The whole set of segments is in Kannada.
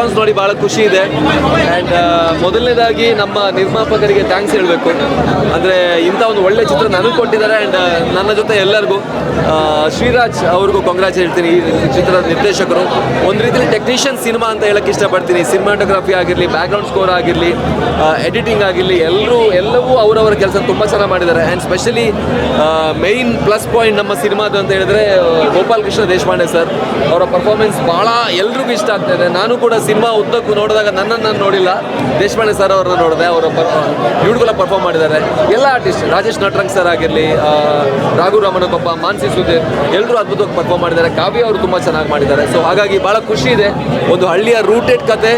ರೆಸ್ಪಾನ್ಸ್ ನೋಡಿ ಭಾಳ ಖುಷಿ ಇದೆ. ಆ್ಯಂಡ್ ಮೊದಲನೇದಾಗಿ ನಮ್ಮ ನಿರ್ಮಾಪಕರಿಗೆ ಥ್ಯಾಂಕ್ಸ್ ಹೇಳಬೇಕು. ಅಂದರೆ ಇಂಥ ಒಂದು ಒಳ್ಳೆ ಚಿತ್ರ ನನಗೆ ಕೊಟ್ಟಿದ್ದಾರೆ. ಆ್ಯಂಡ್ ನನ್ನ ಜೊತೆ ಎಲ್ಲರಿಗೂ ಶ್ರೀರಾಜ್ ಅವ್ರಿಗೂ ಕಾಂಗ್ರಾಚ್ ಹೇಳ್ತೀನಿ. ಈ ಚಿತ್ರದ ನಿರ್ದೇಶಕರು ಒಂದು ರೀತಿಯಲ್ಲಿ ಟೆಕ್ನಿಷಿಯನ್ ಸಿನಿಮಾ ಅಂತ ಹೇಳಕ್ಕೆ ಇಷ್ಟಪಡ್ತೀನಿ. ಸಿನಿಮಾಟೋಗ್ರಫಿ ಆಗಿರಲಿ, ಬ್ಯಾಕ್ಗ್ರೌಂಡ್ ಸ್ಕೋರ್ ಆಗಿರಲಿ, ಎಡಿಟಿಂಗ್ ಆಗಿರಲಿ, ಎಲ್ಲವೂ ಅವರವರ ಕೆಲಸ ತುಂಬ ಚೆನ್ನಾಗಿ ಮಾಡಿದ್ದಾರೆ. And specially main plus point ನಮ್ಮ ಸಿನಿಮಾದು ಅಂತ ಹೇಳಿದ್ರೆ ಗೋಪಾಲ್ ಕೃಷ್ಣ ದೇಶಪಾಂಡೆ ಸರ್ ಅವರ ಪರ್ಫಾರ್ಮೆನ್ಸ್ ಭಾಳ ಎಲ್ರಿಗೂ ಇಷ್ಟ ಆಗ್ತಾ ಇದೆ. ನಾನು ಕೂಡ ಸಿನಿಮಾ ಉದ್ದಕ್ಕೂ ನೋಡಿದಾಗ ನನ್ನನ್ನು ನಾನು ನೋಡಿಲ್ಲ, ದೇಶಪಾಂಡೆ ಸರ್ ಅವ್ರನ್ನ ನೋಡಿದೆ. ಅವರ ಬ್ಯೂಟಿಫುಲ್ ಪರ್ಫಾರ್ಮ್ ಮಾಡಿದ್ದಾರೆ. ಎಲ್ಲ ಆರ್ಟಿಸ್ಟ್, ರಾಜೇಶ್ ನಟರಂಗ್ ಸರ್ ಆಗಿರಲಿ, ರಾಘು ರಮಣಕೊಪ್ಪ, ಮಾನ್ಸಿ ಸುಧೀರ್, ಎಲ್ಲರೂ ಅದ್ಭುತವಾಗಿ ಪರ್ಫಾರ್ಮ್ ಮಾಡಿದ್ದಾರೆ. ಕಾವ್ಯ ಅವರು ತುಂಬ ಚೆನ್ನಾಗಿ ಮಾಡಿದ್ದಾರೆ. ಸೊ ಹಾಗಾಗಿ ಭಾಳ ಖುಷಿ ಇದೆ. ಒಂದು ಹಳ್ಳಿಯ ರೂಟೆಡ್ ಕತೆ,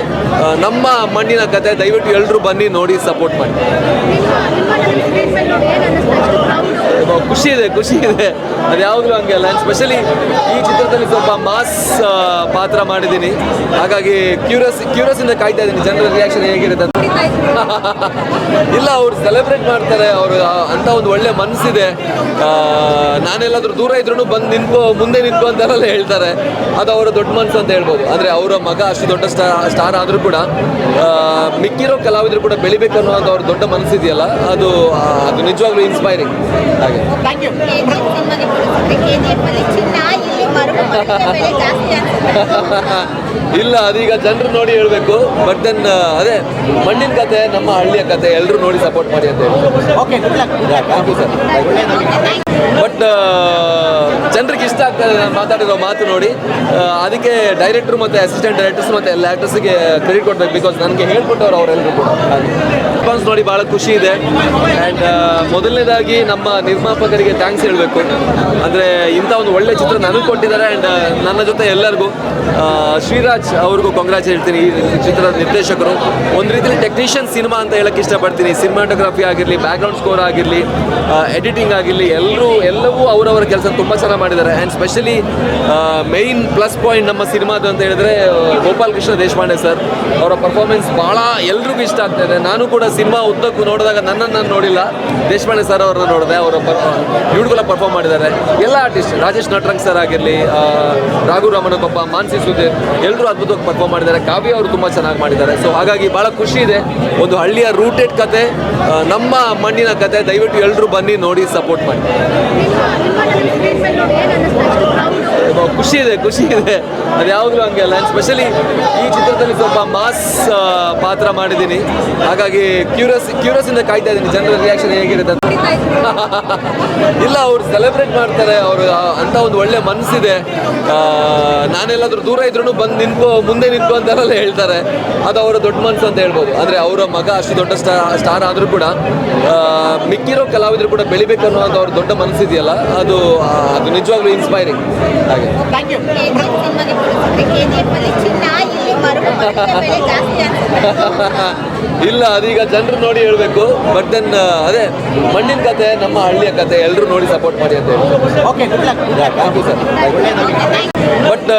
ನಮ್ಮ ಮಣ್ಣಿನ ಕತೆ. ದಯವಿಟ್ಟು ಎಲ್ಲರೂ ಬನ್ನಿ, ನೋಡಿ, ಸಪೋರ್ಟ್ ಮಾಡಿ. ಖುಷಿ ಇದೆ. ಅದು ಯಾವಾಗಲೂ ಹಂಗೆ ಅಲ್ಲ. ಸ್ಪೆಷಲಿ ಈ ಚಿತ್ರದಲ್ಲಿ ಸ್ವಲ್ಪ ಮಾಸ್ ಪಾತ್ರ ಮಾಡಿದ್ದೀನಿ. ಹಾಗಾಗಿ ಕ್ಯೂರಿಯಸ್ಸಿಂದ ಕಾಯ್ತಾ ಇದ್ದೀನಿ ಜನರ ರಿಯಾಕ್ಷನ್ ಹೇಗಿರುತ್ತೆ ಅಂತ. ಇಲ್ಲ, ಅವ್ರು ಸೆಲೆಬ್ರೇಟ್ ಮಾಡ್ತಾರೆ. ಅವರು ಅಂತ ಒಂದು ಒಳ್ಳೆ ಮನಸ್ಸಿದೆ. ನಾನೆಲ್ಲಾದ್ರೂ ದೂರ ಇದ್ರೂ ಬಂದು ಮುಂದೆ ನಿಂತ್ಕೊ ಅಂತಾರೆಲ್ಲ ಹೇಳ್ತಾರೆ. ಅದು ಅವರ ದೊಡ್ಡ ಮನಸ್ಸು ಅಂತ ಹೇಳ್ಬೋದು. ಅಂದರೆ ಅವರ ಮಗ ಅಷ್ಟು ದೊಡ್ಡ ಸ್ಟಾರ್ ಆದರೂ ಕೂಡ ಮಿಕ್ಕಿರೋ ಕಲಾವಿದರು ಕೂಡ ಬೆಳಿಬೇಕು ಅನ್ನೋದು ಅವ್ರ ದೊಡ್ಡ ಮನಸ್ಸಿದೆಯಲ್ಲ, ಅದು ನಿಜವಾಗ್ಲೂ ಇನ್ಸ್ಪೈರಿಂಗ್. ಹಾಗೆ ಇಲ್ಲ, ಅದೀಗ ಜನರು ನೋಡಿ ಹೇಳಬೇಕು. ಬಟ್ ದೆನ್ ಅದೇ ಮಣ್ಣಿನ ಕತೆ, ನಮ್ಮ ಹಳ್ಳಿಯ ಕತೆ, ಎಲ್ಲರೂ ನೋಡಿ ಸಪೋರ್ಟ್ ಮಾಡಿ ಅಂತ ಹೇಳಿ. Thank you sir. ಬಟ್ ಜನರಿಗೆ ಇಷ್ಟ ಆಗ್ತದೆ ನಾನು ಮಾತಾಡಿರೋ ಮಾತು ನೋಡಿ. ಅದಕ್ಕೆ ಡೈರೆಕ್ಟ್ರು ಮತ್ತು ಅಸಿಸ್ಟೆಂಟ್ ಡೈರೆಕ್ಟರ್ಸ್ ಮತ್ತು ಎಲ್ಲ ಆ್ಯಕ್ಟರ್ಸ್ಗೆ ಕ್ರೆಡಿಟ್ ಕೊಡಬೇಕು. ಬಿಕಾಸ್ ನನಗೆ ಹೇಳ್ಕೊಟ್ಟವ್ರು ಅವರೆಲ್ಲರೂ ಕೂಡ. ರೆಸ್ಪಾನ್ಸ್ ನೋಡಿ ಭಾಳ ಖುಷಿ ಇದೆ. ಆ್ಯಂಡ್ ಮೊದಲನೇದಾಗಿ ನಮ್ಮ ನಿರ್ಮಾಪಕರಿಗೆ ಥ್ಯಾಂಕ್ಸ್ ಹೇಳಬೇಕು. ಅಂದರೆ ಇಂಥ ಒಂದು ಒಳ್ಳೆ ಚಿತ್ರ ನನಗೆ ಕೊಟ್ಟಿದ್ದಾರೆ. ಆ್ಯಂಡ್ ನನ್ನ ಜೊತೆ ಎಲ್ಲರಿಗೂ ಶ್ರೀರಾಜ್ ಅವ್ರಿಗೂ ಕಾಂಗ್ರಾಚ್ ಹೇಳ್ತೀನಿ. ಈ ಚಿತ್ರದ ನಿರ್ದೇಶಕರು ಒಂದು ರೀತಿಯಲ್ಲಿ ಟೆಕ್ನಿಷಿಯನ್ ಸಿನಿಮಾ ಅಂತ ಹೇಳಕ್ಕೆ ಇಷ್ಟಪಡ್ತೀನಿ. ಸಿನಿಮಾಟೋಗ್ರಫಿ ಆಗಿರಲಿ, ಬ್ಯಾಕ್ಗ್ರೌಂಡ್ ಸ್ಕೋರ್ ಆಗಿರಲಿ, ಎಡಿಟಿಂಗ್ ಆಗಿರಲಿ, ಎಲ್ಲವೂ ಅವರವರ ಕೆಲಸ ತುಂಬ ಚೆನ್ನಾಗಿ ಮಾಡಿದ್ದಾರೆ. And specially main plus point ನಮ್ಮ ಸಿನಿಮಾದು ಅಂತ ಹೇಳಿದ್ರೆ ಗೋಪಾಲ್ ಕೃಷ್ಣ ದೇಶಪಾಂಡೆ ಸರ್ ಅವರ ಪರ್ಫಾರ್ಮೆನ್ಸ್ ಭಾಳ ಎಲ್ರಿಗೂ ಇಷ್ಟ ಆಗ್ತಾ ಇದೆ. ನಾನು ಕೂಡ ಸಿನಿಮಾ ಉದ್ದಕ್ಕೂ ನೋಡಿದಾಗ ನನ್ನನ್ನು ನಾನು ನೋಡಿಲ್ಲ, ದೇಶಪಾಂಡೆ ಸರ್ ಅವ್ರನ್ನ ನೋಡಿದೆ. ಅವರ ಬ್ಯೂಟಿಫುಲ್ ಪರ್ಫಾರ್ಮ್ ಮಾಡಿದ್ದಾರೆ. ಎಲ್ಲ ಆರ್ಟಿಸ್ಟ್, ರಾಜೇಶ್ ನಟರಂಗ್ ಸರ್ ಆಗಿರಲಿ, ರಾಘು ರಮಣಕೊಪ್ಪ, ಮಾನ್ಸಿ ಸುಧೀರ್, ಎಲ್ಲರೂ ಅದ್ಭುತವಾಗಿ ಪರ್ಫಾರ್ಮ್ ಮಾಡಿದ್ದಾರೆ. ಕಾವ್ಯ ಅವರು ತುಂಬ ಚೆನ್ನಾಗಿ ಮಾಡಿದ್ದಾರೆ. ಸೊ ಹಾಗಾಗಿ ಭಾಳ ಖುಷಿ ಇದೆ. ಒಂದು ಹಳ್ಳಿಯ ರೂಟೆಡ್ ಕತೆ, ನಮ್ಮ ಮಣ್ಣಿನ ಕತೆ. ದಯವಿಟ್ಟು ಎಲ್ಲರೂ ಬನ್ನಿ, ನೋಡಿ, ಸಪೋರ್ಟ್ ಮಾಡಿ. ಖುಷಿ ಇದೆ. ಅದು ಯಾವಾಗಲೂ ಹಂಗೆ ಅಲ್ಲ. ಸ್ಪೆಷಲಿ ಈ ಚಿತ್ರದಲ್ಲಿ ಸ್ವಲ್ಪ ಮಾಸ್ ಪಾತ್ರ ಮಾಡಿದ್ದೀನಿ. ಹಾಗಾಗಿ ಕ್ಯೂರಿಯಸ್ಸಿಂದ ಕಾಯ್ತಾ ಇದ್ದೀನಿ ಜನರ ರಿಯಾಕ್ಷನ್ ಹೇಗಿರುತ್ತೆ ಅಂತ. ಇಲ್ಲ, ಅವ್ರು ಸೆಲೆಬ್ರೇಟ್ ಮಾಡ್ತಾರೆ. ಅವರು ಅಂತ ಒಂದು ಒಳ್ಳೆ ಮನಸ್ಸಿದೆ. ನಾನೆಲ್ಲಾದ್ರೂ ದೂರ ಇದ್ರೂ ಬಂದು ಮುಂದೆ ನಿಂತ್ಕೊ ಅಂತಾರೆಲ್ಲ ಹೇಳ್ತಾರೆ. ಅದು ಅವರ ದೊಡ್ಡ ಮನಸ್ಸು ಅಂತ ಹೇಳ್ಬೋದು. ಅಂದರೆ ಅವರ ಮಗ ಅಷ್ಟು ದೊಡ್ಡ ಸ್ಟಾರ್ ಆದರೂ ಕೂಡ ಮಿಕ್ಕಿರೋ ಕಲಾವಿದರು ಕೂಡ ಬೆಳಿಬೇಕು ಅನ್ನೋದು ಅವ್ರ ದೊಡ್ಡ ಮನಸ್ಸಿದೆಯಲ್ಲ, ಅದು ನಿಜವಾಗ್ಲೂ ಇನ್ಸ್ಪೈರಿಂಗ್. ಹಾಗೆ ಇಲ್ಲ, ಅದೀಗ ಜನರು ನೋಡಿ ಹೇಳಬೇಕು. ಬಟ್ ದೆನ್ ಅದೇ ಮಣ್ಣಿನ ಕತೆ, ನಮ್ಮ ಹಳ್ಳಿಯ ಕತೆ, ಎಲ್ಲರೂ ನೋಡಿ ಸಪೋರ್ಟ್ ಮಾಡಿ ಅಂತ ಹೇಳಿ. Thank you sir. ಬಟ್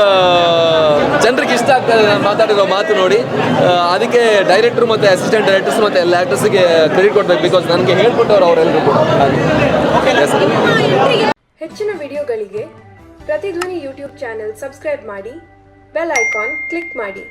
ಜನರಿಗೆ ಇಷ್ಟ ಆಗ್ತದೆ ನಾನು ಮಾತಾಡಿರೋ ಮಾತು ನೋಡಿ. ಅದಕ್ಕೆ ಡೈರೆಕ್ಟ್ರು ಮತ್ತು ಅಸಿಸ್ಟೆಂಟ್ ಡೈರೆಕ್ಟರ್ಸ್ ಮತ್ತು ಎಲ್ಲ ಆ್ಯಕ್ಟರ್ಸ್ಗೆ ಕ್ರೆಡಿಟ್ ಕೊಡಬೇಕು. ಬಿಕಾಸ್ ನನಗೆ ಹೇಳ್ಕೊಟ್ಟವ್ರು ಅವರೆಲ್ಲರೂ ಕೂಡ. ಹೆಚ್ಚಿನ ವಿಡಿಯೋಗಳಿಗೆ ಪ್ರತಿಧ್ವನಿ ಯೂಟ್ಯೂಬ್ ಚಾನೆಲ್ ಸಬ್ಸ್ಕ್ರೈಬ್ ಮಾಡಿ, ಬೆಲ್ ಐಕಾನ್ ಕ್ಲಿಕ್ ಮಾಡಿ.